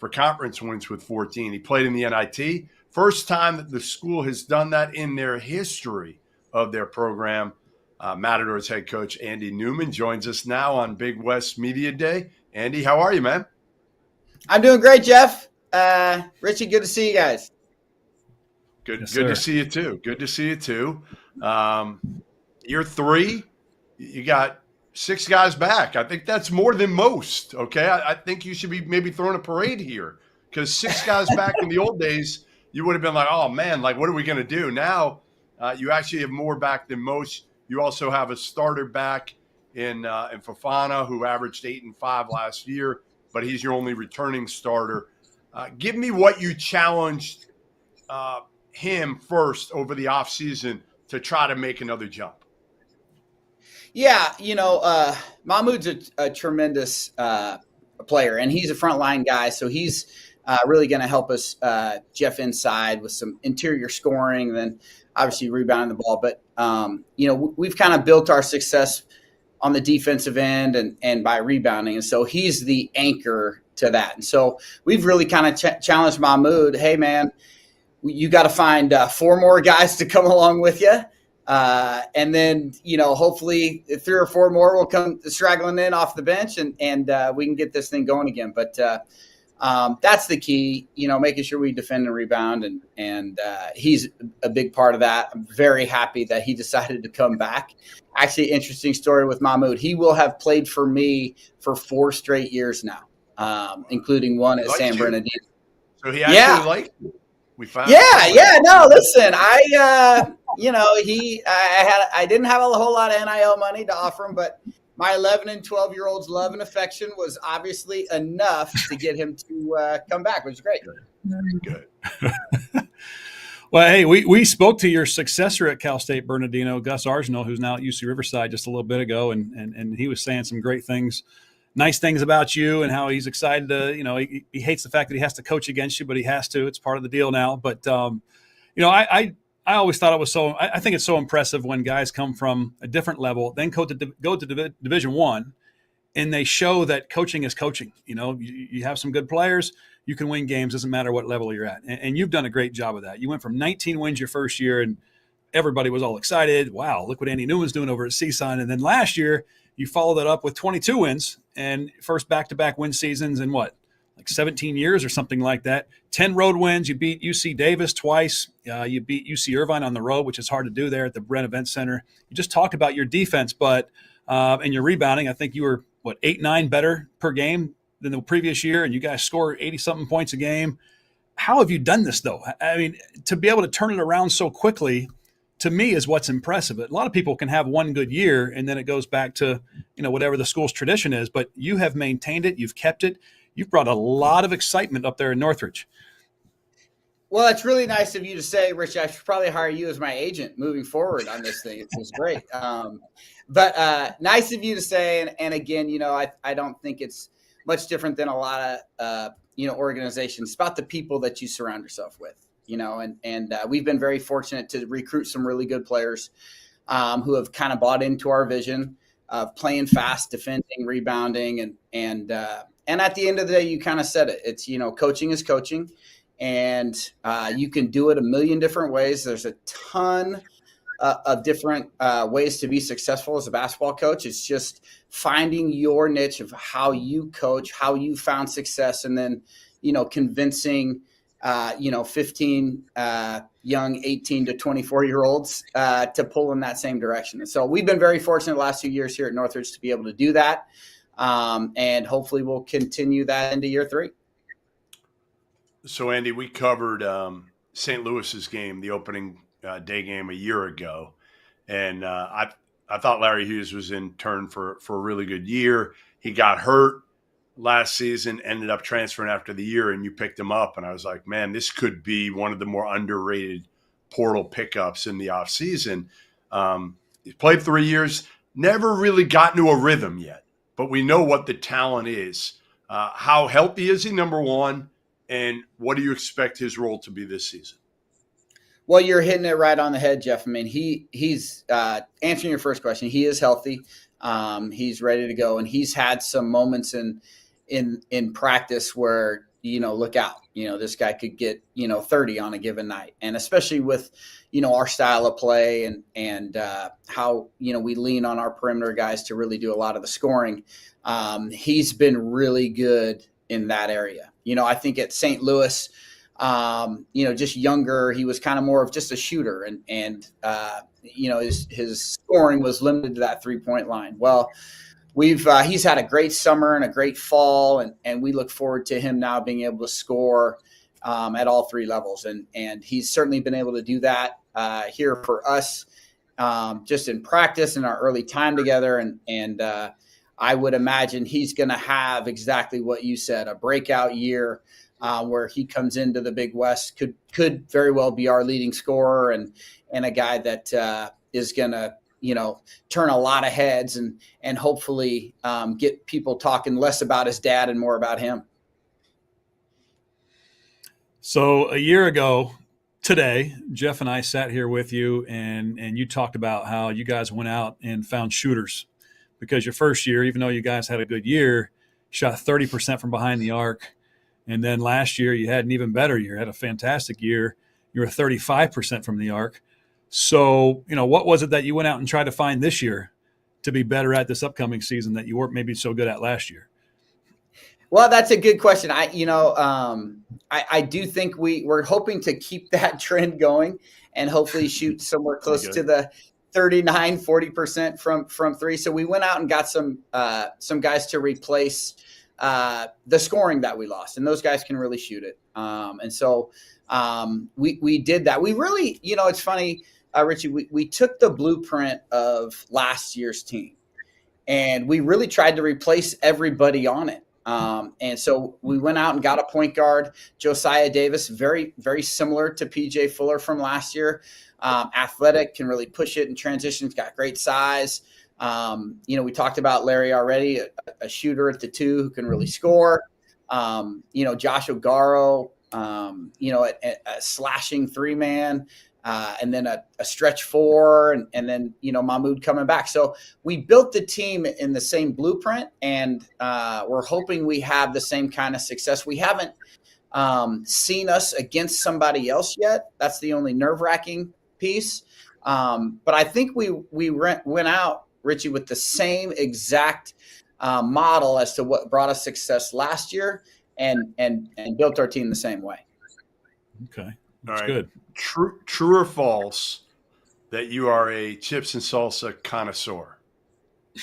for conference wins with 14. He played in the NIT. First time that the school has done that in their history of their program. Matador's head coach Andy Newman joins us now on Big West Media Day. Andy, how are you, man? I'm doing great, Jeff. Richie, good to see you guys. Good, Yes, good to sir. see you too. Good to see you too. Year 3, you got 6 guys back. I think that's more than most. Okay, I think you should be maybe throwing a parade here because 6 guys back in the old days, you would have been like, oh man, like what are we going to do now? You actually have more back than most. You also have a starter back in Fofana who averaged 8 and 5 last year, but he's your only returning starter. Give me what you challenged him first over the offseason to try to make another jump. Yeah, Mahmoud's a tremendous player, and he's a frontline guy, so he's really going to help us, Jeff, inside with some interior scoring, and then obviously rebounding the ball. But, we've kind of built our success on the defensive end and by rebounding, and so he's the anchor to that. And so we've really kind of challenged Mahmoud, hey, man, you got to find 4 more guys to come along with you. And then, hopefully 3 or 4 more will come straggling in off the bench and we can get this thing going again. But that's the key, making sure we defend and rebound. And he's a big part of that. I'm very happy that he decided to come back. Actually, interesting story with Mahmoud. He will have played for me for 4 straight years now, including one at San Bernardino. So he actually liked you. We found No, listen, I didn't have a whole lot of NIL money to offer him, but my 11 and 12-year-old's love and affection was obviously enough to get him to come back, which is great. Good. Well, hey, we spoke to your successor at Cal State Bernardino, Gus Arsenault, who's now at UC Riverside, just a little bit ago, and he was saying some great things, nice things about you and how he's excited to, he hates the fact that he has to coach against you, but he has to. It's part of the deal now. But, I always thought it was I think it's so impressive when guys come from a different level, then go to Division I, and they show that coaching is coaching. You have some good players, you can win games, doesn't matter what level you're at. And you've done a great job of that. You went from 19 wins your first year, and everybody was all excited. Wow, look what Andy Newman's doing over at CSUN. And then last year, you followed that up with 22 wins and first back-to-back win seasons in like 17 years or something like that. 10 road wins. You beat UC Davis twice. You beat UC Irvine on the road, which is hard to do there at the Brent Event Center. You just talked about your defense, but and your rebounding. I think you were 8-9 better per game than the previous year, and you guys score 80-something points a game. How have you done this, though? I mean, to be able to turn it around so quickly, to me, is what's impressive. A lot of people can have one good year, and then it goes back to whatever the school's tradition is. But you have maintained it. You've kept it. You've brought a lot of excitement up there in Northridge. Well, it's really nice of you to say, Rich. I should probably hire you as my agent moving forward on this thing. It's great. But nice of you to say. And again, I don't think it's much different than a lot of, organizations. It's about the people that you surround yourself with, and we've been very fortunate to recruit some really good players who have kind of bought into our vision of playing fast, defending, rebounding. And at the end of the day, you kind of said it. It's, coaching is coaching. And you can do it a million different ways. There's a ton of different ways to be successful as a basketball coach. It's just finding your niche of how you coach, how you found success, and then, convincing, 15 young 18 to 24-year-olds to pull in that same direction. And so we've been very fortunate the last few years here at Northridge to be able to do that. And hopefully we'll continue that into year 3. So, Andy, we covered St. Louis's game, the opening day game a year ago, and I thought Larry Hughes was in turn for a really good year. He got hurt last season, ended up transferring after the year, and you picked him up, and I was like, man, this could be one of the more underrated portal pickups in the offseason. He's played 3 years, never really got into a rhythm yet, but we know what the talent is. How healthy is he, number one? And what do you expect his role to be this season? Well, you're hitting it right on the head, Jeff. I mean, he's answering your first question. He is healthy. He's ready to go, and he's had some moments in practice where look out, this guy could get, 30 on a given night. And especially with, our style of play and how, we lean on our perimeter guys to really do a lot of the scoring. He's been really good in that area. I think at St. Louis, just younger, he was kind of more of just a shooter and his scoring was limited to that 3-point line. Well, he's had a great summer and a great fall, and we look forward to him now being able to score at all three levels. And he's certainly been able to do that here for us just in practice in our early time together. And I would imagine he's going to have exactly what you said, a breakout year where he comes into the Big West, could very well be our leading scorer and a guy that is going to, turn a lot of heads and hopefully get people talking less about his dad and more about him. So a year ago today, Jeff and I sat here with you and you talked about how you guys went out and found shooters because your first year, even though you guys had a good year, shot 30% from behind the arc. And then last year you had an even better year, had a fantastic year. You were 35% from the arc. So, what was it that you went out and tried to find this year to be better at this upcoming season that you weren't maybe so good at last year? Well, that's a good question. I do think we're hoping to keep that trend going and hopefully shoot somewhere close to the 39-40% from three. So we went out and got some guys to replace the scoring that we lost, and those guys can really shoot it. And so we did that. We really, it's funny, Richie, we took the blueprint of last year's team and we really tried to replace everybody on it. And so we went out and got a point guard, Josiah Davis, very, very similar to PJ Fuller from last year. Athletic, can really push it in transitions, got great size. We talked about Larry already, a shooter at the two who can really score. Josh O'Garo, a slashing 3-man, and then a stretch 4, and then, Mahmoud coming back. So we built the team in the same blueprint, and we're hoping we have the same kind of success. We haven't seen us against somebody else yet. That's the only nerve-wracking piece. But I think we went out, Richie, with the same exact model as to what brought us success last year and built our team the same way. Okay. That's good. True or false that you are a chips and salsa connoisseur?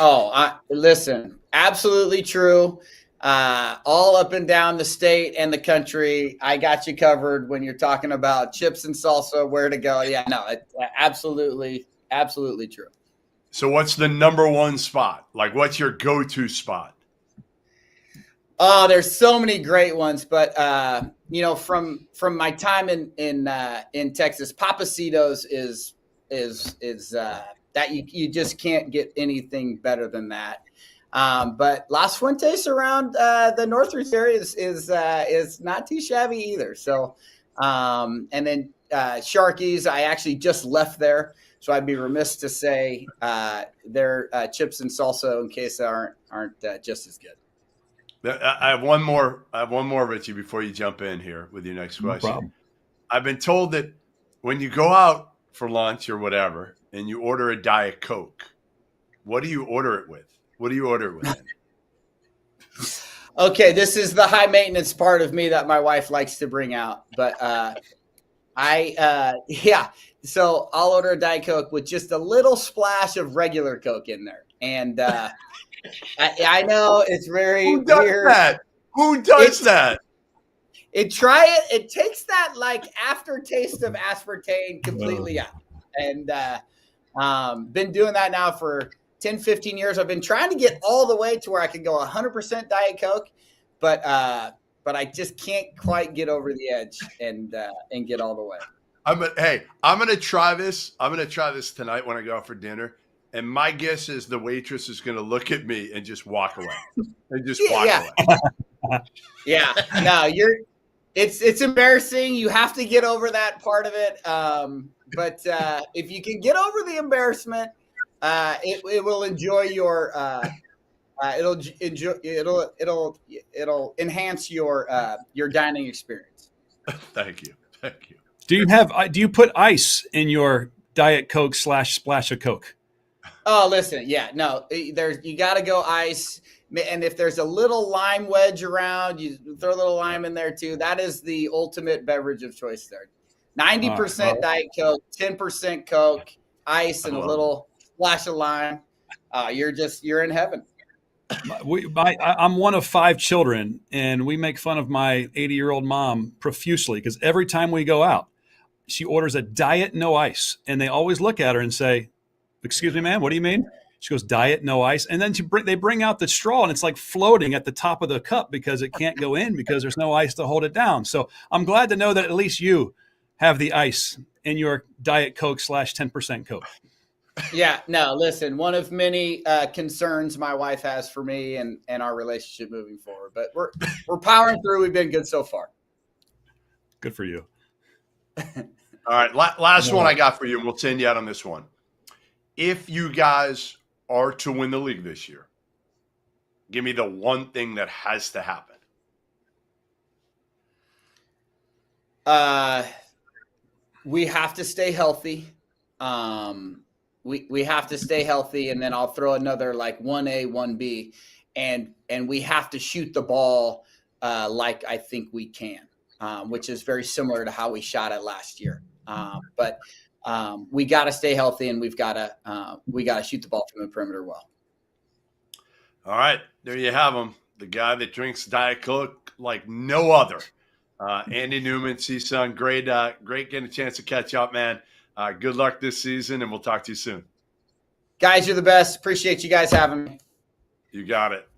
Oh, listen, absolutely true. All up and down the state and the country, I got you covered when you're talking about chips and salsa, where to go. Yeah, no, it's absolutely true. So what's the number one spot? Like, what's your go-to spot? Oh, there's so many great ones, but from my time in Texas, Papacitos is that you just can't get anything better than that. But Las Fuentes around the Northridge area is not too shabby either. So, and then Sharky's, I actually just left there, so I'd be remiss to say their chips and salsa in case they aren't just as good. I have one more, Richie, before you jump in here with your next question. No problem. I've been told that when you go out for lunch or whatever and you order a Diet Coke, what do you order it with? What do you order it with? Okay, this is the high maintenance part of me that my wife likes to bring out. But so I'll order a Diet Coke with just a little splash of regular Coke in there. And I know it's very Who does weird. that? Who does that? Try it. It takes that like aftertaste of aspartame completely out. And been doing that now for 10, 15 years. I've been trying to get all the way to where I can go 100% Diet Coke, but I just can't quite get over the edge and get all the way. I'm going to try this. I'm going to try this tonight when I go out for dinner. And my guess is the waitress is going to look at me and just walk away. Away. Yeah. No, it's embarrassing. You have to get over that part of it. But if you can get over the embarrassment, it will enjoy your It'll enhance your dining experience. Thank you. Thank you. Do you put ice in your Diet Coke / splash of Coke? Oh, listen, yeah, no, you got to go ice, and if there's a little lime wedge around, you throw a little lime in there too. That is the ultimate beverage of choice there. 90% Diet Coke, 10% Coke, ice, and a little splash of lime. You're in heaven. I'm one of 5 children, and we make fun of my 80-year-old mom profusely because every time we go out, she orders a diet no ice, and they always look at her and say, "Excuse me, ma'am, what do you mean?" She goes, "Diet no ice," and then they bring out the straw, and it's like floating at the top of the cup because it can't go in because there's no ice to hold it down. So I'm glad to know that at least you have the ice in your Diet Coke / 10% Coke. Yeah, no, listen, one of many concerns my wife has for me and our relationship moving forward, but we're powering through. We've been good so far. Good for you. All right, last one I got for you, and we'll send you out on this one. If you guys are to win the league this year, give me the one thing that has to happen. We have to stay healthy. We have to stay healthy, and then I'll throw another like 1A, 1B, and we have to shoot the ball like I think we can, which is very similar to how we shot it last year. But we got to stay healthy, and we got to shoot the ball from the perimeter well. All right, there you have him, the guy that drinks Diet Coke like no other. Andy Newman, CSUN, great getting a chance to catch up, man. Good luck this season, and we'll talk to you soon. Guys, you're the best. Appreciate you guys having me. You got it.